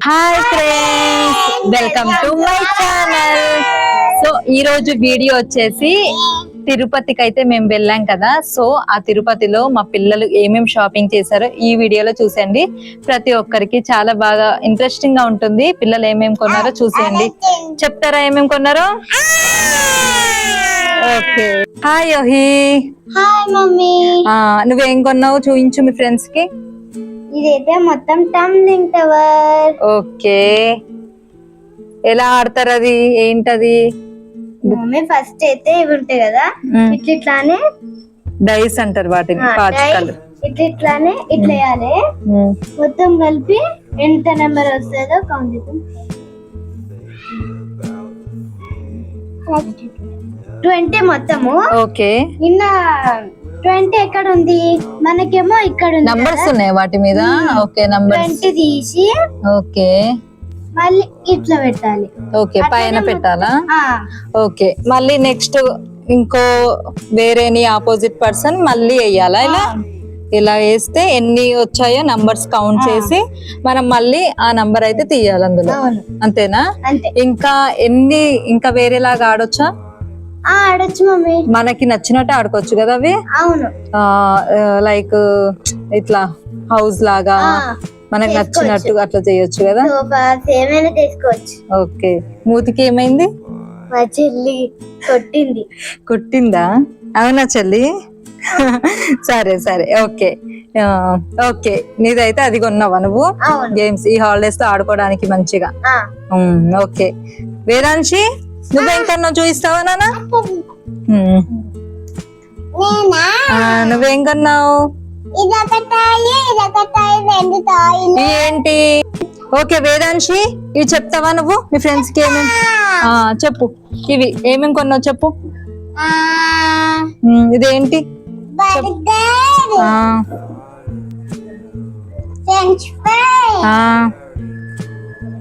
Hi friends, welcome to my channel. So ఈ రోజు video వచ్చేసి తిరుపతికి అయితే మేము వెళ్ళాం కదా. సో ఆ తిరుపతిలో మా పిల్లలు ఏమేమి షాపింగ్ చేశారో ఈ వీడియోలో చూసండి. ప్రతి ఒక్కరికి చాలా బాగా ఇంట్రెస్టింగ్ గా ఉంటుంది. పిల్లలు ఏమేమి కొన్నారో చూసేయండి. చెప్తారా ఏమేమి కొన్నారో? Okay. Hi Yohi. Hi mummy. నువ్వేం కొన్నావు చూపించు మీ ఫ్రెండ్స్ కి. ఇదైతే మొత్తం టంబ్లింగ్ టవర్. ఓకే, ఎలా ఆడతారు అది? ఏంటది? మమ్మీ ఫస్ట్ అయితే ఇవి ఉంటాయి కదా, ఇట్లానే డైస్ అంటారు వాటిని. పాచికలు ఇట్లానే ఇట్లా వేయాలి. మొత్తం కలిపి ఎంత నెంబర్ వస్తుందో కౌంట్ చేద్దాం. 20 మొత్తము. ఓకే, నిన్న 20 ఎక్కడ ఉంది? మనకేమో ఇక్కడ ఉంది. నంబర్స్ ఉన్నాయి వాటి మీద. ఓకే, నంబర్స్ 20 తీసి ఓకే మళ్ళీ ఇట్లా పెట్టాలి. ఓకే, పైన పెట్టాలా? ఆ ఓకే, మళ్ళీ నెక్స్ట్ ఇంకో వేరేని ఆపోజిట్ పర్సన్ మళ్ళీ వేయాలా? ఇలా వేస్తే ఎన్ని వచ్చాయో నంబర్స్ కౌంట్ చేసి మనం మళ్ళీ ఆ నంబర్ అయితే తీయాలి అందులో. అంతేనా? ఇంకా ఎన్ని ఇంకా వేరేలాగా ఆడొచ్చా? ఆడొచ్చు మమ్మీ, మనకి నచ్చినట్టు ఆడుకోవచ్చు కదా అవి. అవును, లైక్ ఇట్లా హౌస్ లాగా మనకు నచ్చినట్టు అట్లా చేయొచ్చు కదా. ఏమైనా తీసుకోవచ్చు. ఓకే, మూతికి ఏమైంది? మా చెల్లి కొట్టింది. కొట్టిందా? అవునా చెల్లి? సరే సరే, ఓకే ఓకే. నీదైతే అది కొన్నావా నువ్వు? గేమ్స్ ఈ హాలిడేస్ లో ఆడుకోవడానికి మంచిగా. ఓకే, వేదాంశి నువ్వేం కొన్నావు చూపిస్తావా నాన్న? నువ్వేం కొన్నావు? ఏంటి? ఓకే వేదాంశి, ఇవి చెప్తావా నువ్వు మీ ఫ్రెండ్స్ కి? ఏమేమి చెప్పు, ఇవి ఏమేమి కొన్నావు చెప్పు. ఇదేంటి?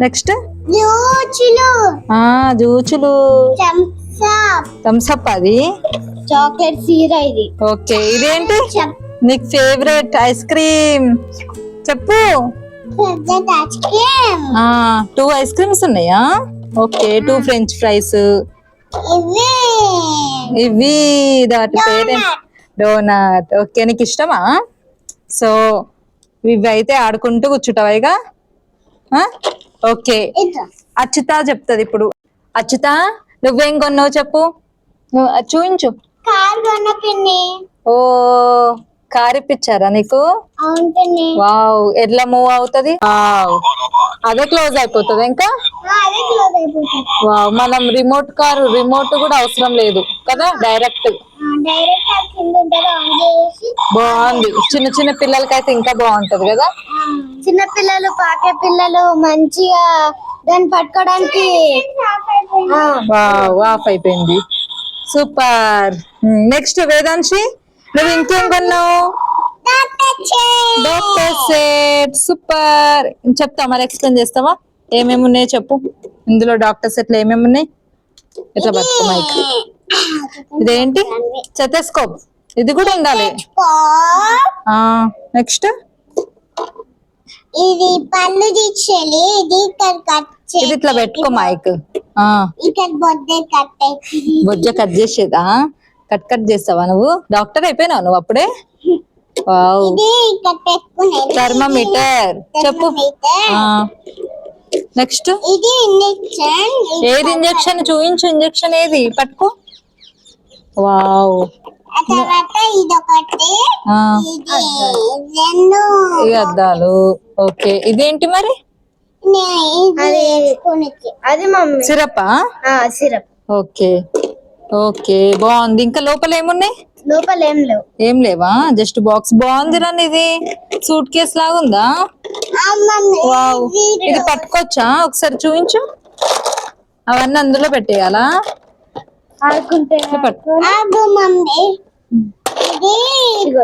నెక్స్ట్ జూచులు, థమ్స్అప్, అది చాక్లెట్ సీరా ఇది. ఓకే, ఇదేంటి? నీకు ఫేవరెట్ ఐస్ క్రీమ్ చెప్పు. 2 ఐస్ క్రీమ్స్ ఉన్నాయా? Okay, 2 French fries. ఇవి దాటి పేరు డోనట్. ఓకే, నీకు ఇష్టమా? సో ఇవి అయితే ఆడుకుంటూ కూర్చుంటావా ఇక? ఓకే, అచ్యుత చెప్తుంది ఇప్పుడు. అచ్యుత నువ్వేం కొన్నావు చెప్పు, చూయించు. ఓ, కార్ ఇప్పించారా నీకు? వావ్, ఎట్లా మూవ్ అవుతుంది? అదే క్లోజ్ అయిపోతుంది ఇంకా. వావ్, మనం రిమోట్ కూడా అవసరం లేదు కదా, డైరెక్ట్. బాగుంది, చిన్న చిన్న పిల్లలకైతే ఇంకా బాగుంటది కదా. చిన్న పిల్లలు, పాకే పిల్లలు మంచిగా దాన్ని పట్టుకోవడానికి. ఆఫ్ అయిపోయింది. సూపర్. నెక్స్ట్ వేదాంశి, నువ్వు ఇంకేం కొన్నావు? Doctor set. సూపర్, చెప్తా మరి, ఎక్స్ప్లెయిన్ చేస్తావా ఏమేమి ఉన్నాయో చెప్పు. ఇందులో డాక్టర్ సెట్లు ఏమేమి ఉన్నాయి? ఎట్లా పట్టుకో మైక్. ఇదేంటి? స్టెథోస్కోప్, ఇది కూడా ఉండాలి. నెక్స్ట్ ఇది పళ్ళు తీసేది, ఇది ఇది ఇట్లా పెట్టుకో మైక్. బొజ్జ కట్ చేసేదా? కట్ చేస్తావా నువ్వు? డాక్టర్ అయిపోయినావు నువ్వు అప్పుడే? వావ్, థర్మోమీటర్ చెప్పు. నెక్స్ట్ ఏది? ఇంజెక్షన్ చూయించు. ఇంజెక్షన్ ఏది? పట్టుకో. వావ్, ఈ అద్దాలు. ఓకే, ఇదేంటి మరి? అది మమ్మీ సిరపా? సిరప్. ఓకే ఓకే, బాగుంది. ఇంకా లోపల ఏమున్నాయి? లోపల ఏం లేవా? Just box. బాగుంది రండి, ఇది సూట్ కేస్ లాగా ఉందా? వావ్, ఇది పట్టుకోవచ్చా? ఒకసారి చూపించు. అవన్నీ అందులో పెట్టేయాలా?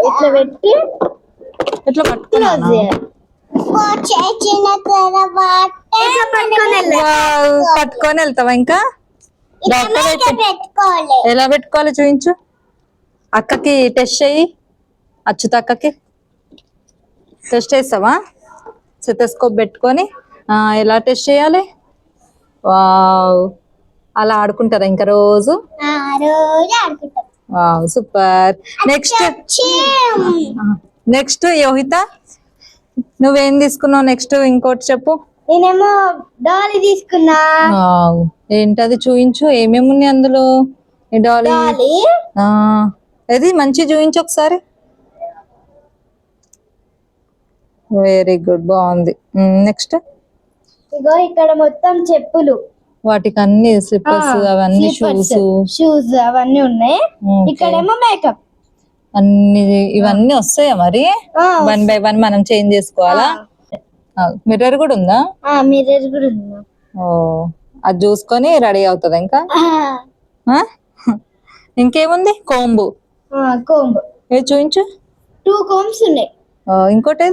ఇట్లా పెట్టి ఇట్లా పట్టుకున్నాను. పట్టుకొని వెళ్తావా ఇంకా? డాక్టర్ ఎలా పెట్టుకోవాలి చూపించు. అక్కకి టెస్ట్ చెయ్యి. అచ్యుత అక్కకి టెస్ట్ చేస్తావా? స్టెథోస్కోప్ పెట్టుకొని ఎలా టెస్ట్ చేయాలి? వావ్, అలా ఆడుకుంటారా ఇంకా రోజు? రోజు ఆడుకుంటాం. Wow super. నెక్స్ట్ యోహిత, నువ్వేం తీసుకున్నావు? నెక్స్ట్ ఇంకోటి చెప్పు. నేనేమో డాలీ తీసుకున్నా. వావ్, ఏంటది చూయించు, ఏమేమి ఉన్నాయి అందులో? ఈ డాలీ అది మంచి చూయించు ఒకసారి. వెరీ గుడ్, బాగుంది. నెక్స్ట్ ఇగో ఇక్కడ మొత్తం చెప్పులు, వాటికి అన్ని స్లిప్పర్స్, అవన్నీ షూస్ అవన్నీ ఉన్నాయి. ఇక్కడేమో మేకప్ అన్ని. ఇవన్నీ వస్తాయా మరి? 1 by 1 మనం చేంజ్ చేసుకోవాలా? మిర్రర్ కూడా ఉందా? మిర్రర్ కూడా ఉందా? ఓ, అది చూసుకొని రెడీ అవుతుందా ఇంకా? ఇంకేముంది? కోంబు ఏ చూయించు. 2 కోంబ్స్ ఉన్నాయి. ఇంకోటి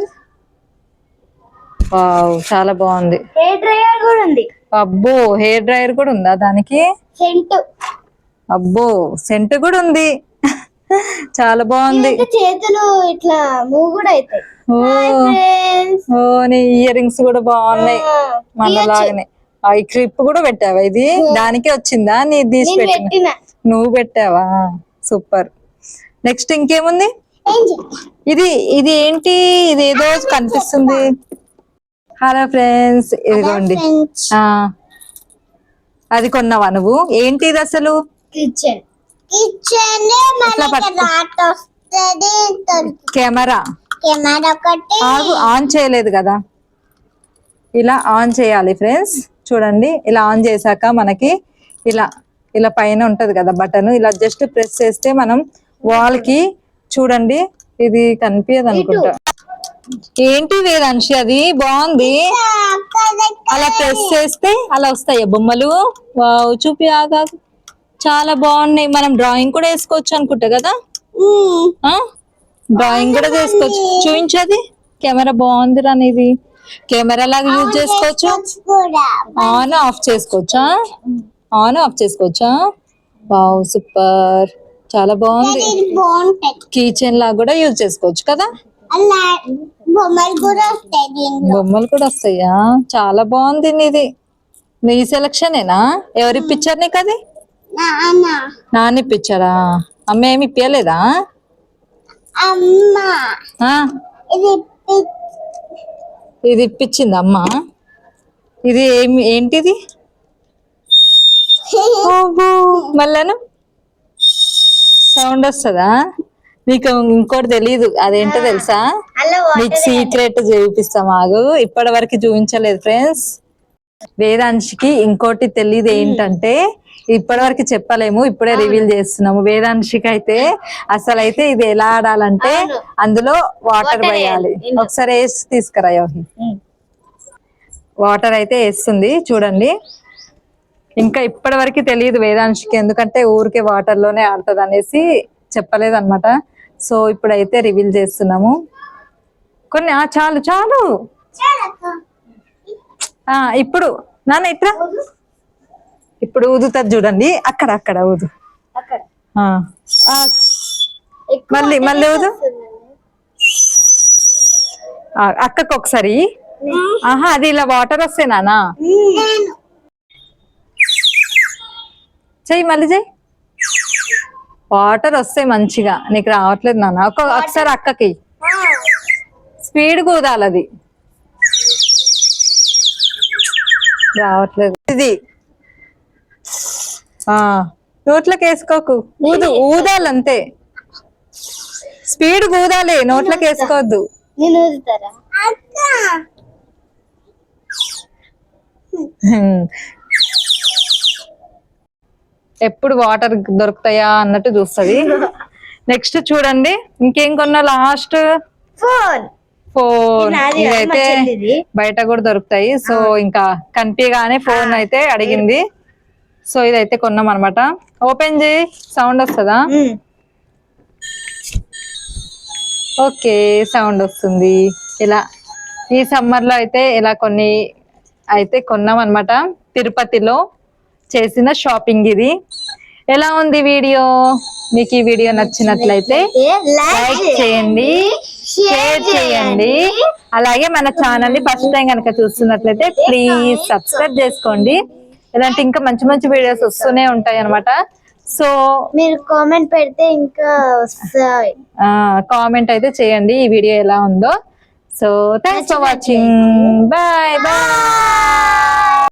వావ్, చాలా బాగుంది. హెయిర్ డ్రైయర్ కూడా ఉంది. అబ్బో, హెయిర్ డ్రైయర్ కూడా ఉందా దానికి? సెంట్. అబ్బో, సెంట్ కూడా ఉంది. చాలా బాగుంది. చేతులు ఇట్లా మూవ్ కూడా అవుతాయి. ఓ, నీ ఇయర్ రింగ్స్ కూడా బాగున్నాయి మనలాగానే. ఈ క్లిప్ కూడా పెట్టావా? ఇది దానికే వచ్చిందా? నీ తీసి పెట్టిన? నువ్వు పెట్టావా? సూపర్. నెక్స్ట్ ఇంకేముంది? ఇది ఇది ఏంటి? ఇది ఏదో కనిపిస్తుంది. హలో ఫ్రెండ్స్, ఇదిగోండి. అది కొన్నావా నువ్వు? ఏంటి ఇది అసలు? Kitchen camera. ఆన్ చేయలేదు కదా, ఇలా ఆన్ చేయాలి ఫ్రెండ్స్. చూడండి, ఇలా ఆన్ చేశాక మనకి ఇలా ఇలా పైన ఉంటది కదా బటన్, ఇలా జస్ట్ ప్రెస్ చేస్తే మనం వాల్ కి, చూడండి ఇది కనిపించదు అనుకుంటా. ఏంటి వేదాంశి, అది బాగుంది. అలా ప్రెస్ చేస్తే అలా వస్తాయి బొమ్మలు. వావ్, చూపి ఆగా, చాలా బాగున్నాయి. మనం డ్రాయింగ్ కూడా వేసుకోవచ్చు అనుకుంటా కదా? డ్రాయింగ్ కూడా చేసుకోవచ్చు. చూపించది. కెమెరా బాగుంది రా నీది. కెమెరా లాగా యూజ్ చేసుకోవచ్చు. ఆన్ ఆఫ్ చేసుకోవచ్చా? ఆన్ ఆఫ్ చేసుకోవచ్చా? వావ్ సూపర్, చాలా బాగుంది. కిచెన్ లాగా కూడా యూజ్ చేసుకోవచ్చు కదా? బొమ్మలు కూడా వస్తాయా? చాలా బాగుంది నీది. నీ సెలక్షనేనా? ఎవరి పిక్చర్ నీకు అది? నాన్న ఇప్పించారా? అమ్మ ఏమి ఇప్పలేదా? ఇది ఇప్పించింది అమ్మ. ఇది ఏంటిది? మళ్ళాను సౌండ్ వస్తుందా? నీకు ఇంకోటి తెలీదు, అదేంటో తెలుసా? నీకు సీక్రెట్ చూపిస్తా మాగు. ఇప్పటి వరకు చూపించలేదు ఫ్రెండ్స్. వేదాంశికి ఇంకోటి తెలియదు ఏంటంటే, ఇప్పటి వరకు చెప్పలేము, ఇప్పుడే రివీల్ చేస్తున్నాము. వేదాంశికి అయితే అసలైతే ఇది ఎలా ఆడాలంటే, అందులో వాటర్ వేయాలి. ఒకసారి వేసి తీసుకురా యోహి. వాటర్ అయితే వేస్తుంది చూడండి. ఇంకా ఇప్పటి వరకు తెలియదు వేదాంశికి, ఎందుకంటే ఊరికే వాటర్ లోనే ఆడుతుంది అనేసి చెప్పలేదు అనమాట. సో ఇప్పుడైతే రివీల్ చేస్తున్నాము కొన్ని. చాలు చాలు. ఇప్పుడు నాన్న ఇట్లా, ఇప్పుడు ఊదుతుంది చూడండి. అక్కడ అక్కడ ఊదు. మళ్ళీ మళ్ళీ ఊదు. అక్కకు ఒకసారి. అది ఇలా వాటర్ వస్తే నానా చెయ్యి, మళ్ళీ చెయ్యి. వాటర్ వస్తే మంచిగా. నీకు రావట్లేదు నాన్న. ఒకసారి అక్కకి స్పీడ్ కూదాలి, అది రావట్లేదు. ఇది నోట్లోకి వేసుకోకు, ఊదాలంతే. స్పీడ్ కూదాలి, నోట్లోకి వేసుకోవద్దు. ఎప్పుడు వాటర్ దొరుకుతాయా అన్నట్టు చూస్తుంది. నెక్స్ట్ చూడండి, ఇంకేం కొన్నా? Last phone. ఇదైతే బయట కూడా దొరుకుతాయి. సో ఇంకా కనిపించగానే ఫోన్ అయితే అడిగింది. సో ఇదైతే కొన్నాం అనమాట. ఓపెన్ చేయి, సౌండ్ వస్తుందా? ఓకే, సౌండ్ వస్తుంది. ఇలా ఈ సమ్మర్ లో అయితే ఇలా కొన్ని అయితే కొన్నాం అనమాట. తిరుపతిలో చేసిన షాపింగ్ ఇది. ఎలా ఉంది వీడియో? మీకు ఈ వీడియో నచ్చినట్లయితే లైక్ చేయండి, షేర్ చేయండి. అలాగే మన ఛానల్ ని ఫస్ట్ టైం కనుక చూస్తున్నట్లయితే ప్లీజ్ సబ్స్క్రైబ్ చేసుకోండి. ఇలాంటి ఇంకా మంచి మంచి వీడియోస్ వస్తూనే ఉంటాయి అన్నమాట. సో మీరు కామెంట్ పెడితే ఇంకా వస్తాయి. కామెంట్ అయితే చేయండి ఈ వీడియో ఎలా ఉందో. So thanks for watching. Bye bye.